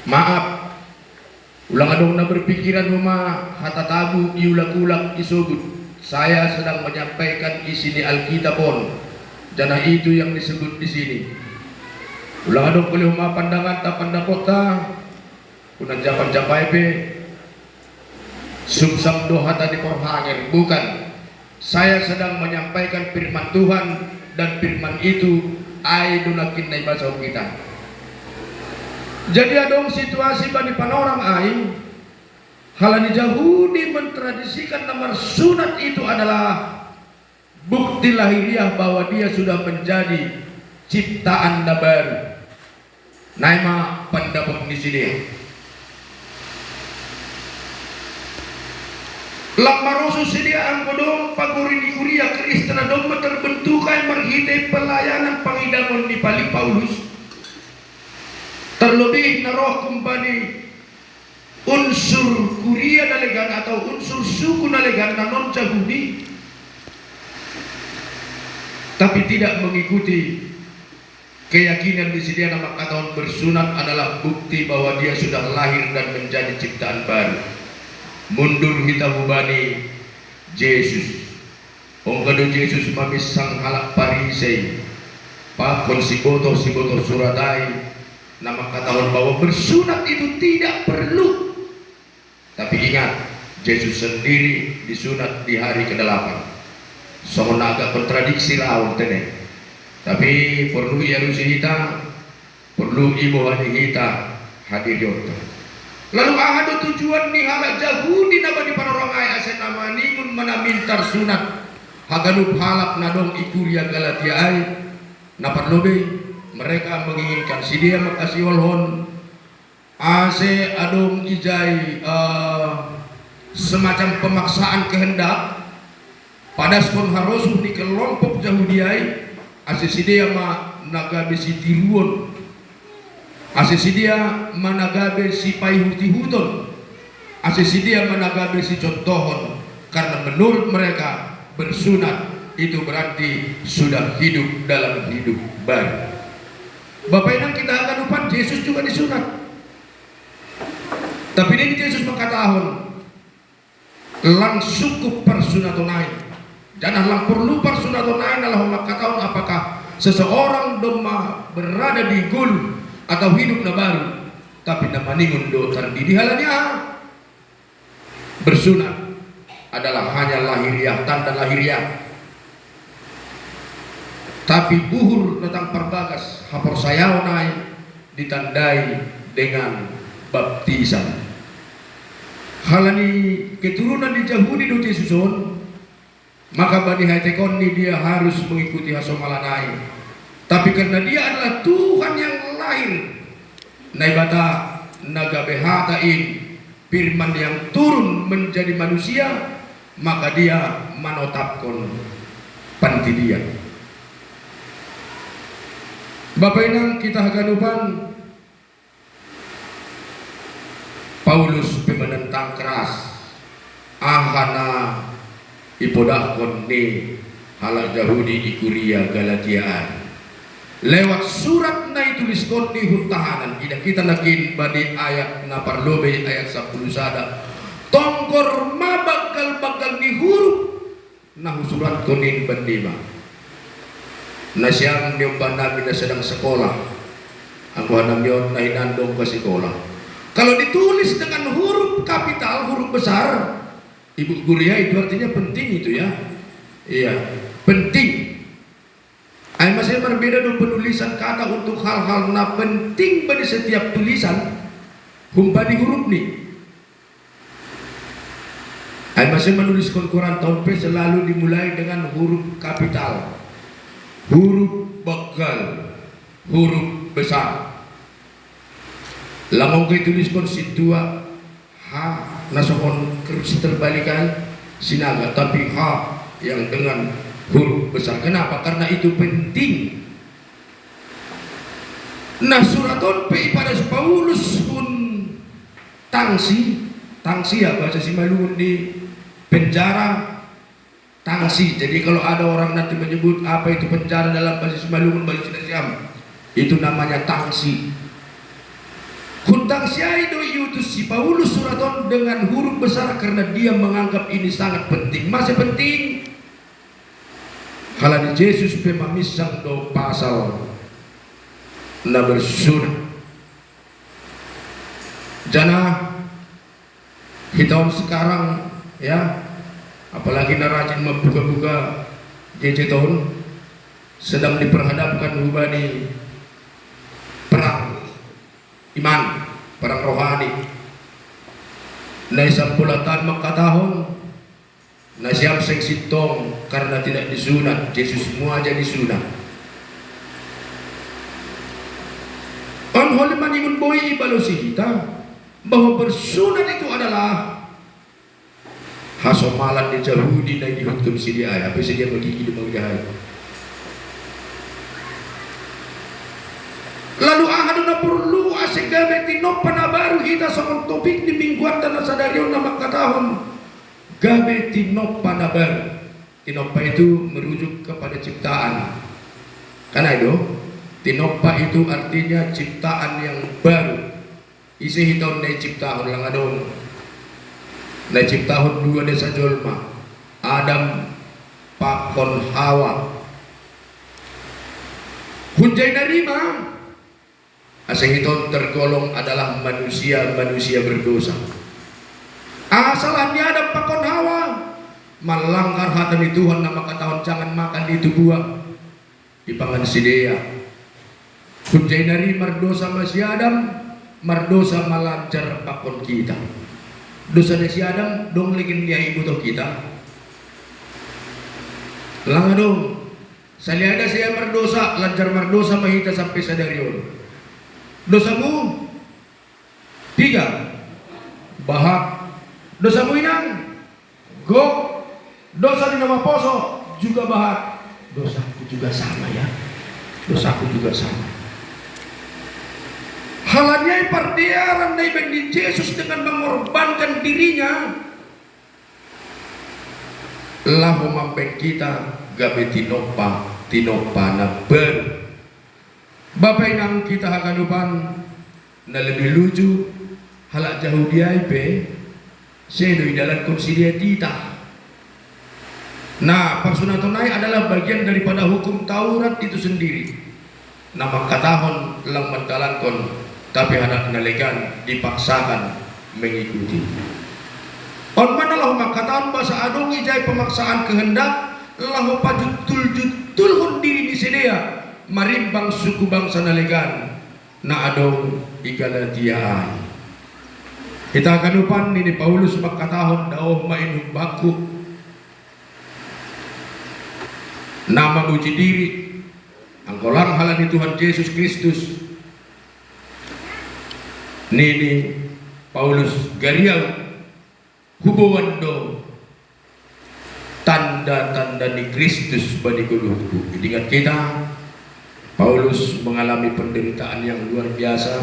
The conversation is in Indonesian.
Maaf, ulang adong na berpikiran huma hatatabu iulak-ulak isugut. Saya sedang menyampaikan isi di Alkitabon, jana itu yang disebut di sini. Ulang adong boleh huma pandangan tak pandakota, kunan japan japai pe, sumsam doha tadi porhanger. Bukan, saya sedang menyampaikan firman Tuhan, dan firman itu ai dunakin na bahasa kita. Jadi adong situasi bani panorang ai halani Yahudi mentradisikan nomor sunat itu adalah bukti lahiriah bahwa dia sudah menjadi ciptaan baru. Naima pendapat di sini. Lamarosu sedia angkodong pagurini kuria Kristen adong terbentukai merhitai pelayanan pangidangon di Pali Paulus. Terlebih naroh kembali unsur kuria nalegan atau unsur suku nalegan non Yahudi, tapi tidak mengikuti keyakinan di sini nama kata bersunat adalah bukti bahwa dia sudah lahir dan menjadi ciptaan baru. Mundur kita hubani Yesus. Ongkado Yesus mamis sang halak parisei pakon siboto suratai. Nama katakan bahwa bersunat itu tidak perlu. Tapi ingat, Yesus sendiri disunat di hari ke-8. Soalnya agak kontradiksi lawan tene. Tapi perlu iarusi kita, perlu ibu hari kita hadir yota. Lalu ada tujuan nih halak Yahudi nama di panorangai asen nama nimun manamintar sunat. Haganup halak nadong ikuria Galatia ai. Napat lobe. Mereka menginginkan si dia makasih walhon ase adong ijai semacam pemaksaan kehendak pada skon harosuh di kelompok Yahudiai ase si dia nagabe si tiruon ase si dia managabe si paihuti-huton ase si dia managabe si contohon, karena menurut mereka bersunat itu berarti sudah hidup dalam hidup baru. Bapak Inang kita akan lupa Yesus juga disunat. Tapi ini Yesus mengatakan lang sukup persunatonai. Jangan lang perlu persunatonai adalah mengatakan apakah seseorang doma berada di gul atau hidup na baru. Tapi nama ningun do terdidi halanya bersunat adalah hanya lahiriah, tanda lahiriah. Tapi buhur tentang perbagas hapor sayawnai ditandai dengan baptisan. Halani keturunan di Yahudi do Yesuson, maka bani haitekon ni dia harus mengikuti hasomalanai. Tapi karena dia adalah Tuhan yang lahir, naibata nagabehatain firman yang turun menjadi manusia, maka dia manotapkon panti dia. Bapak Inang kita haganupan Paulus pemenentang keras ahana ipodahkon ni halak Yahudi ikuria Galatiaan lewat surat na ituliskon ni huntahanan. Ida kita nakin bani ayat na parlobe ayat 10 sada tongkor mabagal-bagal ni huruf na surat kuning bandima na siyang niyumban namin na sedang sekolah. Ang kuhanam yun na hinandong ke sekolah. Kalau ditulis dengan huruf kapital, huruf besar, Ibu Guria, itu artinya penting itu ya. Iya, penting. Ay masih berbeda dengan penulisan kata untuk hal-hal na penting pada setiap tulisan. Humpani huruf nih. Ay masih menulis Quran tahun P selalu dimulai dengan huruf kapital. Huruf bagal, huruf besar. Lamong kay tuliskon si tua ha nasokon kerus terbalikan sinaga, tapi ha yang dengan huruf besar. Kenapa? Karena itu penting. Nah suraton pe pada Paulus pun tangsi ya bahasa Simalungun di penjara. Tangsi. Jadi kalau ada orang nanti menyebut apa itu penjara dalam bahasa Simalungun, bahasa Siam, itu namanya tangsi. Kuntang siai do iutus si Paulus suraton dengan huruf besar karena dia menganggap ini sangat penting. Masih penting. Halani Yesus pemamisang do pasal na bersunat. Jana hitahun sekarang ya, apalagi na rajin membuka-buka JJ tahun sedang diperhadapkan hubani perang iman, perang rohani. Na isang bulatan makatahon na siap sing sitong karena tidak disunat. Yesus semua aja disunat. On holi maningun boy ibalosi kita bahwa bersunat itu adalah hasomalan di Yahudi na dihukum si dia. Apa sih dia magiging magyahay. Lalu ahadu na perlu asik gabe tinop panabaru kita sa topik di mingguan dan sa darion na makatahon gabe tinop panabaru. Tinoppa itu merujuk kepada ciptaan. Karena itu tinoppa itu artinya ciptaan yang baru. Isi hitahun na ciptaan lang adon. Na ciptaan dua desa jolma Adam pakon Hawa. Hunjay narima asing itu tergolong adalah manusia berdosa. Asalnya ada pakon Hawa melanggar hati Tuhan nama katakan jangan makan di itu buah di pangan si dia. Kunjai dari mardosa masih Adam, mardosa melancar pakon kita. Dosa dari si Adam dong lagi dia ibu to kita. Lang dong. Saliada saya mardosa, lancar mardosa mahita sampai sadarion. Dosamu 3 bahak, dosamu inang gok, dosa di nama poso juga bahak, dosaku juga sama ya, dosaku juga sama. Halanya perdiaran dari Yesus dengan mengorbankan dirinya, lahu mampeng kita gabe tinoppa na ber. Bapak inang kita hakanupan na lebih lucu halak jauh dia ipe sedoi dalam konsilia tita. Nah, persunatonai adalah bagian daripada hukum Taurat itu sendiri. Nama katahon lang mentalankon tapi anak nalegan dipaksakan mengikuti. On mana lahu makatahon bahasa adong ijai pemaksaan kehendak lahu pajutul hon diri di sedia. Marimbang suku bangsa nalegan na adong igalatia. Kita akan upan ini Paulus makatahon daoh mainum baku nama uji diri angkolang halani Tuhan Yesus Kristus. Nini Paulus gariau hubawando tanda-tanda di Kristus bani kuluhku. Ingat kita Paulus mengalami penderitaan yang luar biasa